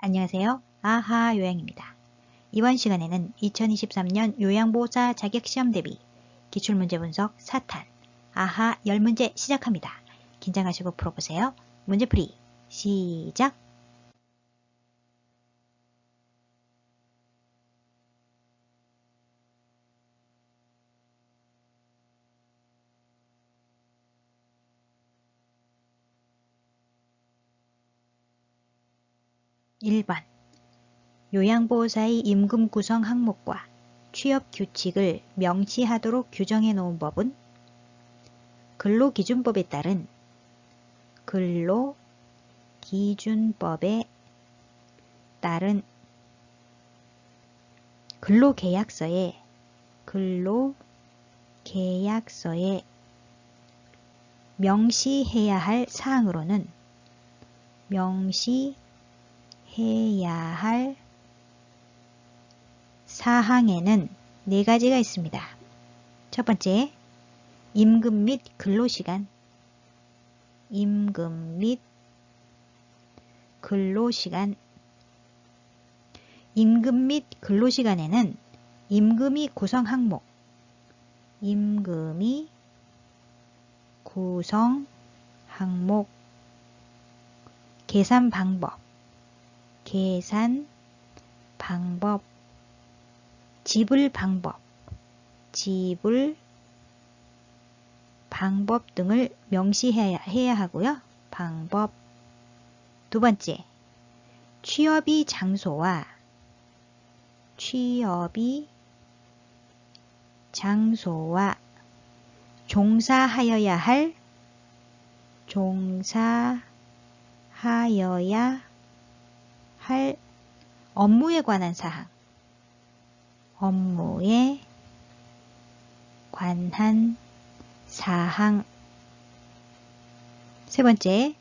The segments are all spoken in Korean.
안녕하세요. 아하 요양입니다. 이번 시간에는 2023년 요양보호사 자격시험 대비 기출문제 분석 4탄 아하 10문제 시작합니다. 긴장하시고 풀어보세요. 문제풀이 시작! (1번) 요양보호사의 임금 구성 항목과 취업 규칙을 명시하도록 규정해 놓은 법은 근로기준법에 따른 근로기준법에 따른 근로계약서에 명시해야 할 사항으로는 사항에는 4가지가 있습니다. 첫 번째, 임금 및 근로시간. 임금 및 근로시간에는 임금이 구성 항목, 계산 방법, 지불 방법 등을 명시해야 하고요. 방법. 두 번째, 취업이 장소와 종사하여야 할 업무에 관한 사항. 세 번째,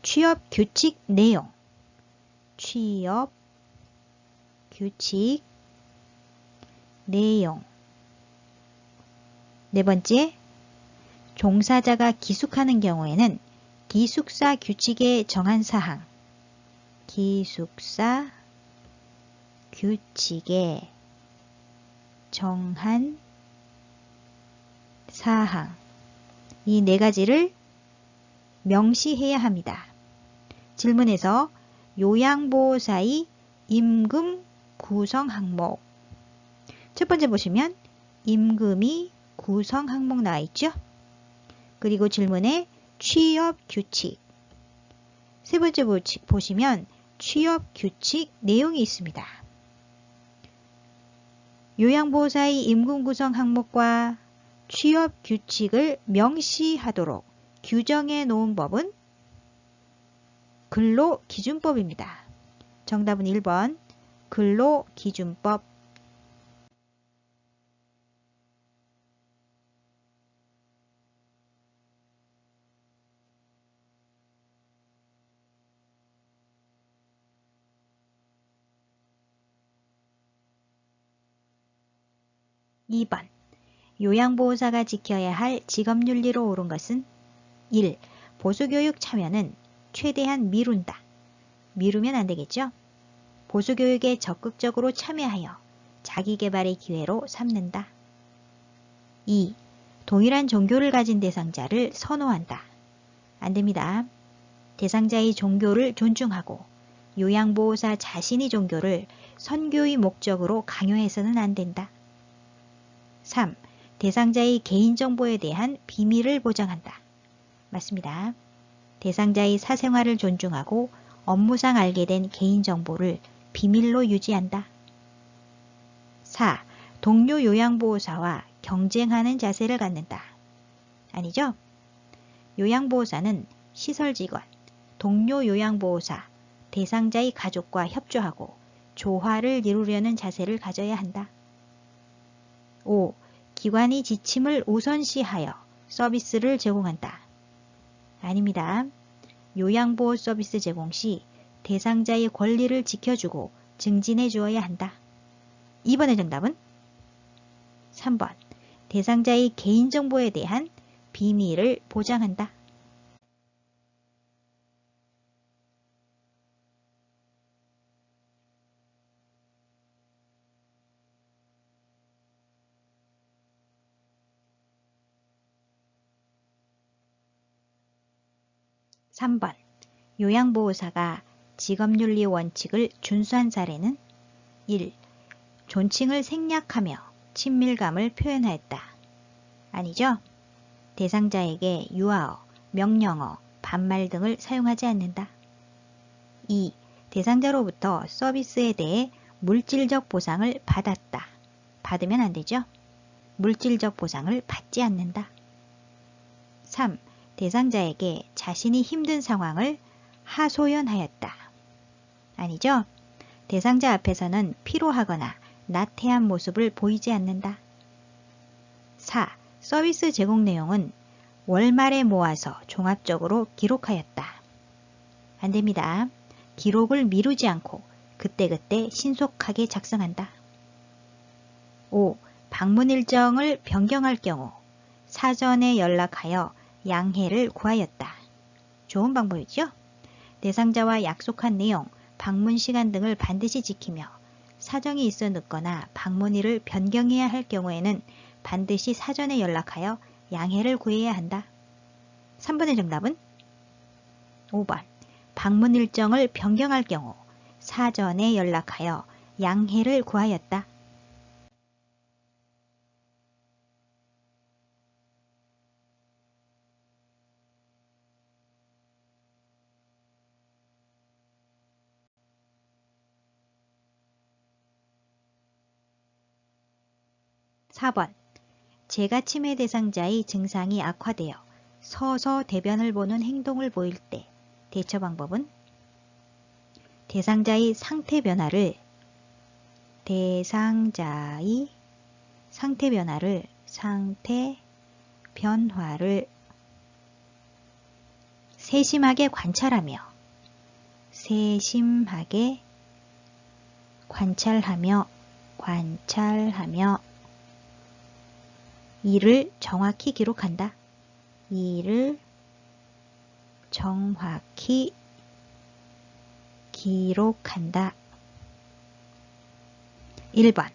취업 규칙 내용. 네 번째, 종사자가 기숙하는 경우에는 기숙사 규칙에 정한 사항. 이 4가지를 명시해야 합니다. 질문에서 요양보호사의 임금 구성 항목. 첫 번째 보시면 임금이 구성 항목 나와 있죠? 그리고 질문에 취업 규칙. 세 번째 보시면 취업 규칙 내용이 있습니다. 요양보호사의 임금 구성 항목과 취업 규칙을 명시하도록 규정해 놓은 법은 근로기준법입니다. 정답은 1번 근로기준법. 2번 요양보호사가 지켜야 할 직업윤리로 옳은 것은 1. 보수교육 참여는 최대한 미루면 안 되겠죠? 보수교육에 적극적으로 참여하여 자기개발의 기회로 삼는다. 2. 동일한 종교를 가진 대상자를 선호한다. 안 됩니다. 대상자의 종교를 존중하고 요양보호사 자신의 종교를 선교의 목적으로 강요해서는 안 된다. 3. 대상자의 개인정보에 대한 비밀을 보장한다. 맞습니다. 대상자의 사생활을 존중하고 업무상 알게 된 개인정보를 비밀로 유지한다. 4. 동료 요양보호사와 경쟁하는 자세를 갖는다. 아니죠? 요양보호사는 시설직원, 동료 요양보호사, 대상자의 가족과 협조하고 조화를 이루려는 자세를 가져야 한다. 5. 기관의 지침을 우선시하여 서비스를 제공한다. 아닙니다. 요양보호 서비스 제공 시 대상자의 권리를 지켜주고 증진해 주어야 한다. 이번의 정답은 3번. 대상자의 개인정보에 대한 비밀을 보장한다. 3번. 요양보호사가 직업윤리 원칙을 준수한 사례는 1. 존칭을 생략하며 친밀감을 표현하였다. 아니죠? 대상자에게 유아어, 명령어, 반말 등을 사용하지 않는다. 2. 대상자로부터 서비스에 대해 물질적 보상을 받았다. 받으면 안 되죠? 물질적 보상을 받지 않는다. 3. 대상자에게 자신이 힘든 상황을 하소연하였다. 아니죠? 대상자 앞에서는 피로하거나 나태한 모습을 보이지 않는다. 4. 서비스 제공 내용은 월말에 모아서 종합적으로 기록하였다. 안 됩니다. 기록을 미루지 않고 그때그때 신속하게 작성한다. 5. 방문 일정을 변경할 경우 사전에 연락하여 양해를 구하였다. 좋은 방법이죠? 대상자와 약속한 내용, 방문 시간 등을 반드시 지키며 사정이 있어 늦거나 방문일을 변경해야 할 경우에는 반드시 사전에 연락하여 양해를 구해야 한다. 3번의 정답은 5번. 방문 일정을 변경할 경우 사전에 연락하여 양해를 구하였다. 4번. 재가침해 대상자의 증상이 악화되어 서서 대변을 보는 행동을 보일 때 대처 방법은 대상자의 상태 변화를 세심하게 관찰하며 이를 정확히 기록한다. 1번.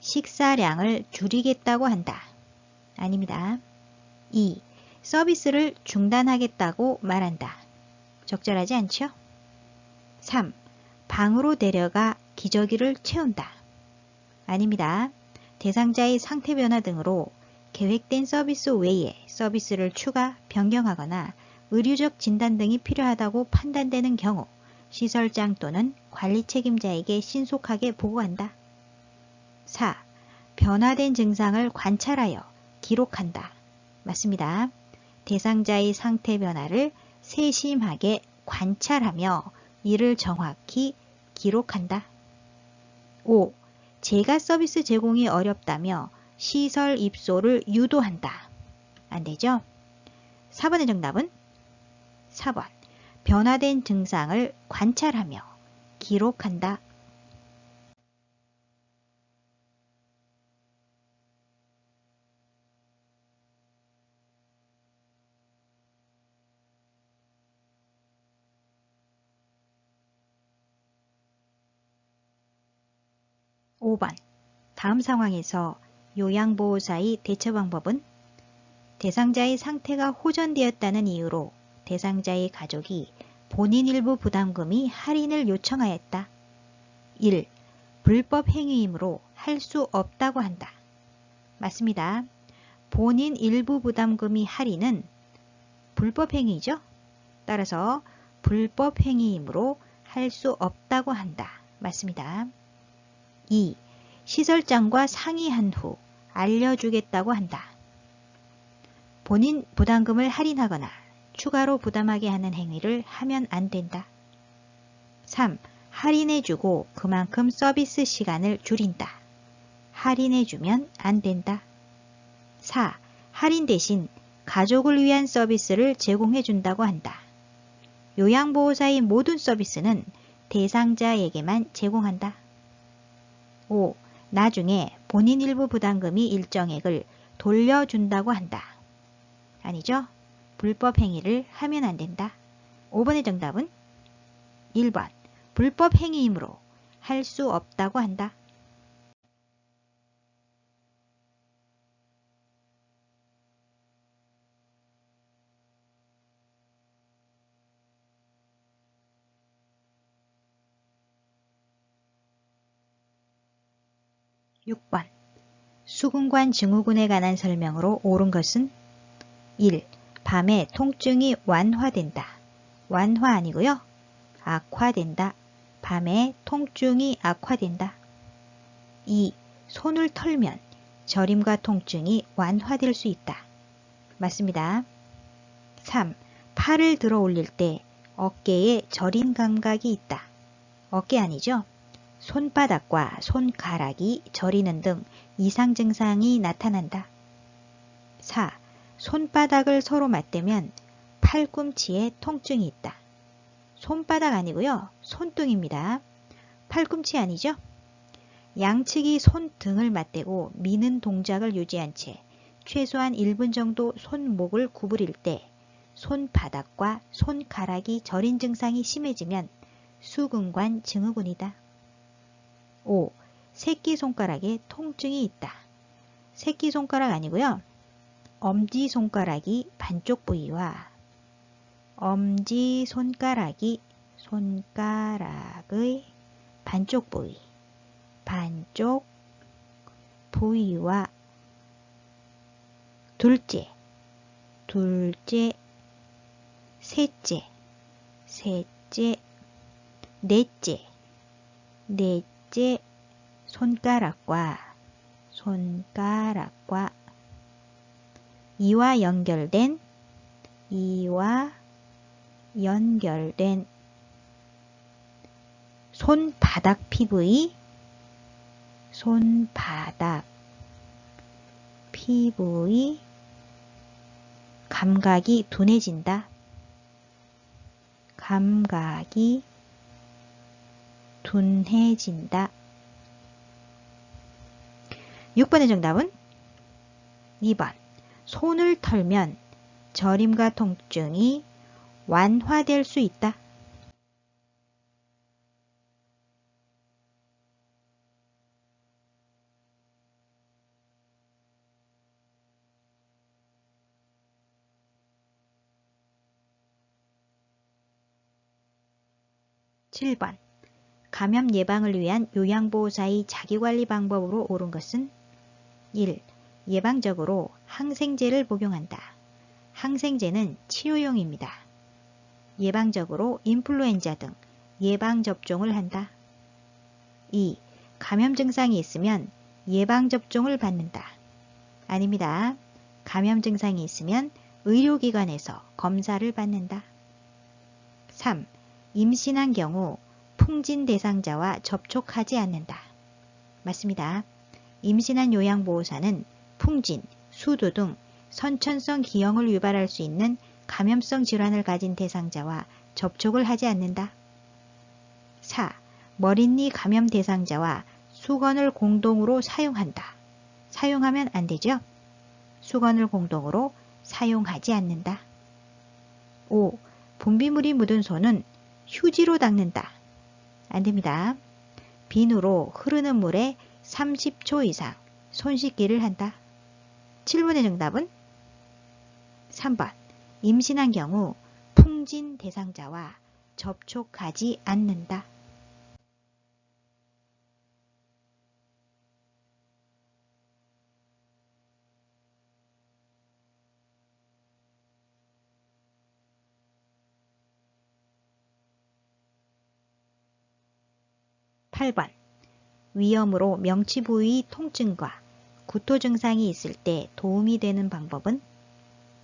식사량을 줄이겠다고 한다. 아닙니다. 2. 서비스를 중단하겠다고 말한다. 적절하지 않죠? 3. 방으로 데려가 기저귀를 채운다. 아닙니다. 대상자의 상태 변화 등으로 계획된 서비스 외에 서비스를 추가, 변경하거나 의료적 진단 등이 필요하다고 판단되는 경우 시설장 또는 관리 책임자에게 신속하게 보고한다. 4. 변화된 증상을 관찰하여 기록한다. 맞습니다. 대상자의 상태 변화를 세심하게 관찰하며 이를 정확히 기록한다. 5. 재가 서비스 제공이 어렵다며 시설 입소를 유도한다. 안 되죠? 4번의 정답은 4번. 변화된 증상을 관찰하며 기록한다. (5번) 다음 상황에서 요양보호사의 대처 방법은 대상자의 상태가 호전되었다는 이유로 대상자의 가족이 본인 일부 부담금이 할인을 요청하였다. 1. 불법 행위이므로 할 수 없다고 한다. 맞습니다. 본인 일부 부담금이 할인은 불법 행위죠. 따라서 불법 행위이므로 할 수 없다고 한다. 맞습니다. 2. 시설장과 상의한 후 알려주겠다고 한다. 본인 부담금을 할인하거나 추가로 부담하게 하는 행위를 하면 안 된다. 3. 할인해주고 그만큼 서비스 시간을 줄인다. 할인해주면 안 된다. 4. 할인 대신 가족을 위한 서비스를 제공해준다고 한다. 요양보호사의 모든 서비스는 대상자에게만 제공한다. 5. 나중에 본인 일부 부담금이 일정액을 돌려준다고 한다. 아니죠? 불법 행위를 하면 안 된다. 5번의 정답은 1번. 불법 행위이므로 할 수 없다고 한다. 6번. 수근관 증후군에 관한 설명으로 옳은 것은 1. 밤에 통증이 완화된다. 완화 아니고요. 악화된다. 밤에 통증이 악화된다. 2. 손을 털면 저림과 통증이 완화될 수 있다. 맞습니다. 3. 팔을 들어 올릴 때 어깨에 저린 감각이 있다. 어깨 아니죠? 손바닥과 손가락이 저리는 등 이상 증상이 나타난다. 4. 손바닥을 서로 맞대면 팔꿈치에 통증이 있다. 손바닥 아니고요. 손등입니다. 팔꿈치 아니죠? 양측이 손등을 맞대고 미는 동작을 유지한 채 최소한 1분 정도 손목을 구부릴 때 손바닥과 손가락이 저린 증상이 심해지면 수근관 증후군이다. 5. 새끼손가락에 통증이 있다. 새끼손가락 아니고요. 엄지손가락이 반쪽 부위와 엄지손가락의 반쪽 부위와 둘째, 셋째, 넷째 손가락과 이와 연결된 손바닥 피부의 감각이 둔해진다. 6번의 정답은 2번. 손을 털면 저림과 통증이 완화될 수 있다. 7번. 감염 예방을 위한 요양보호사의 자기관리 방법으로 옳은 것은 1. 예방적으로 항생제를 복용한다. 항생제는 치료용입니다. 예방적으로 인플루엔자 등 예방접종을 한다. 2. 감염 증상이 있으면 예방접종을 받는다. 아닙니다. 감염 증상이 있으면 의료기관에서 검사를 받는다. 3. 임신한 경우 풍진 대상자와 접촉하지 않는다. 맞습니다. 임신한 요양보호사는 풍진, 수두 등 선천성 기형을 유발할 수 있는 감염성 질환을 가진 대상자와 접촉을 하지 않는다. 4. 머릿니 감염 대상자와 수건을 공동으로 사용한다. 사용하면 안 되죠? 수건을 공동으로 사용하지 않는다. 5. 분비물이 묻은 손은 휴지로 닦는다. 안 됩니다. 비누로 흐르는 물에 30초 이상 손 씻기를 한다. 7번의 정답은 3번. 임신한 경우 풍진 대상자와 접촉하지 않는다. 8번. 위염으로 명치 부위 통증과 구토 증상이 있을 때 도움이 되는 방법은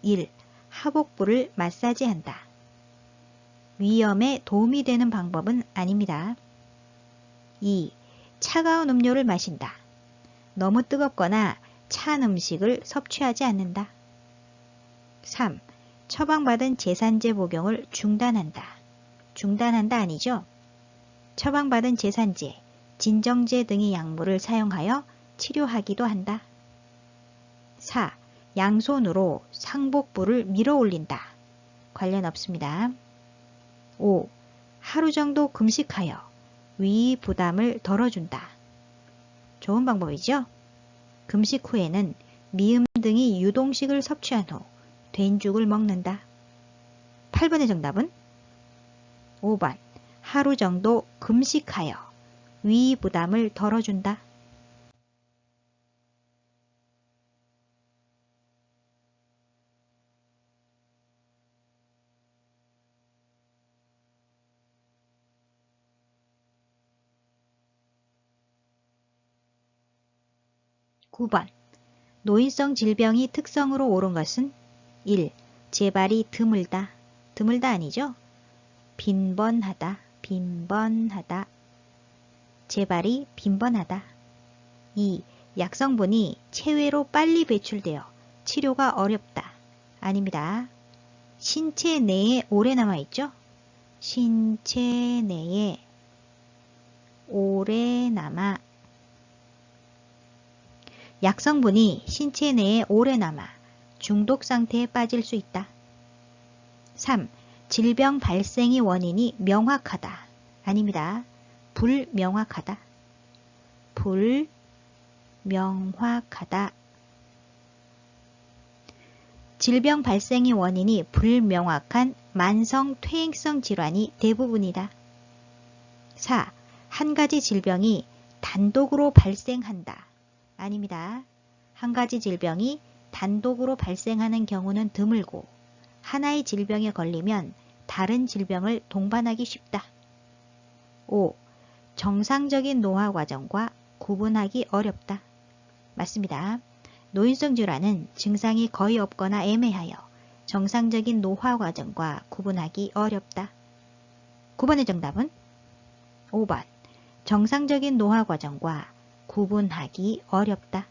1. 하복부를 마사지한다. 위염에 도움이 되는 방법은 아닙니다. 2. 차가운 음료를 마신다. 너무 뜨겁거나 찬 음식을 섭취하지 않는다. 3. 처방받은 제산제 복용을 중단한다. 중단한다 아니죠? 처방받은 제산제, 진정제 등의 약물을 사용하여 치료하기도 한다. 4. 양손으로 상복부를 밀어 올린다. 관련 없습니다. 5. 하루 정도 금식하여 위 부담을 덜어준다. 좋은 방법이죠? 금식 후에는 미음 등의 유동식을 섭취한 후 된죽을 먹는다. 8번의 정답은 5번. 하루 정도 금식하여 위 부담을 덜어준다. 9번. 노인성 질병이 특성으로 옳은 것은 1. 재발이 드물다. 드물다 아니죠? 빈번하다. 빈번하다. 재발이 빈번하다. 2. 약성분이 체외로 빨리 배출되어 치료가 어렵다. 아닙니다. 신체 내에 오래 남아있죠? 신체 내에 오래 남아. 약성분이 신체 내에 오래 남아 중독 상태에 빠질 수 있다. 3. 질병 발생의 원인이 명확하다. 아닙니다. 불명확하다. 불명확하다. 질병 발생의 원인이 불명확한 만성 퇴행성 질환이 대부분이다. 4. 한 가지 질병이 단독으로 발생한다. 아닙니다. 한 가지 질병이 단독으로 발생하는 경우는 드물고 하나의 질병에 걸리면 다른 질병을 동반하기 쉽다. 5. 정상적인 노화 과정과 구분하기 어렵다. 맞습니다. 노인성 질환은 증상이 거의 없거나 애매하여 정상적인 노화 과정과 구분하기 어렵다. 9번의 정답은 5번. 정상적인 노화 과정과 구분하기 어렵다.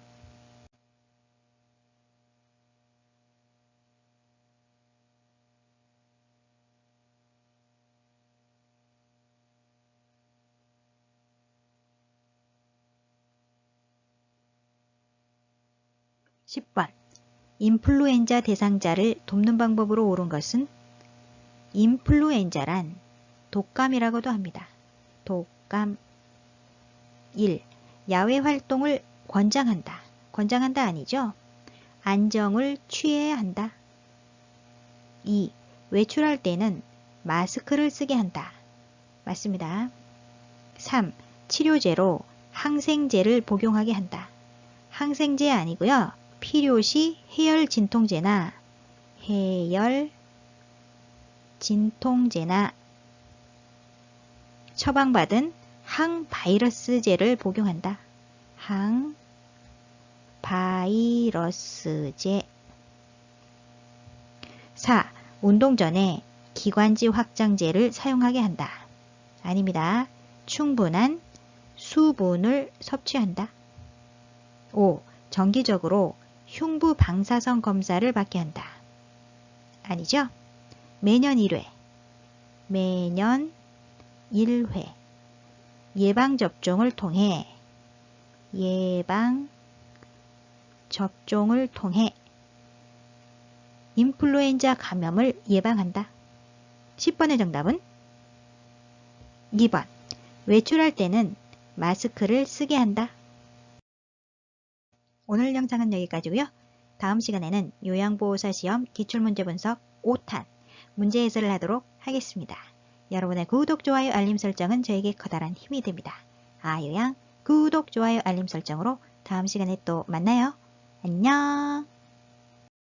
10번. 인플루엔자 대상자를 돕는 방법으로 옳은 것은 인플루엔자란 독감이라고도 합니다. 독감. 1. 야외 활동을 권장한다. 권장한다 아니죠? 안정을 취해야 한다. 2. 외출할 때는 마스크를 쓰게 한다. 맞습니다. 3. 치료제로 항생제를 복용하게 한다. 항생제 아니고요. 필요시 해열 진통제나 처방받은 항바이러스제를 복용한다. 항바이러스제. 4. 운동 전에 기관지 확장제를 사용하게 한다. 아닙니다. 충분한 수분을 섭취한다. 5. 정기적으로 흉부 방사선 검사를 받게 한다. 아니죠? 매년 1회. 매년 1회. 예방접종을 통해 인플루엔자 감염을 예방한다. 10번의 정답은 2번. 외출할 때는 마스크를 쓰게 한다. 오늘 영상은 여기까지고요. 다음 시간에는 요양보호사 시험 기출문제 분석 5탄 문제 해설을 하도록 하겠습니다. 여러분의 구독, 좋아요, 알림 설정은 저에게 커다란 힘이 됩니다. 아요양 구독, 좋아요, 알림 설정으로 다음 시간에 또 만나요. 안녕.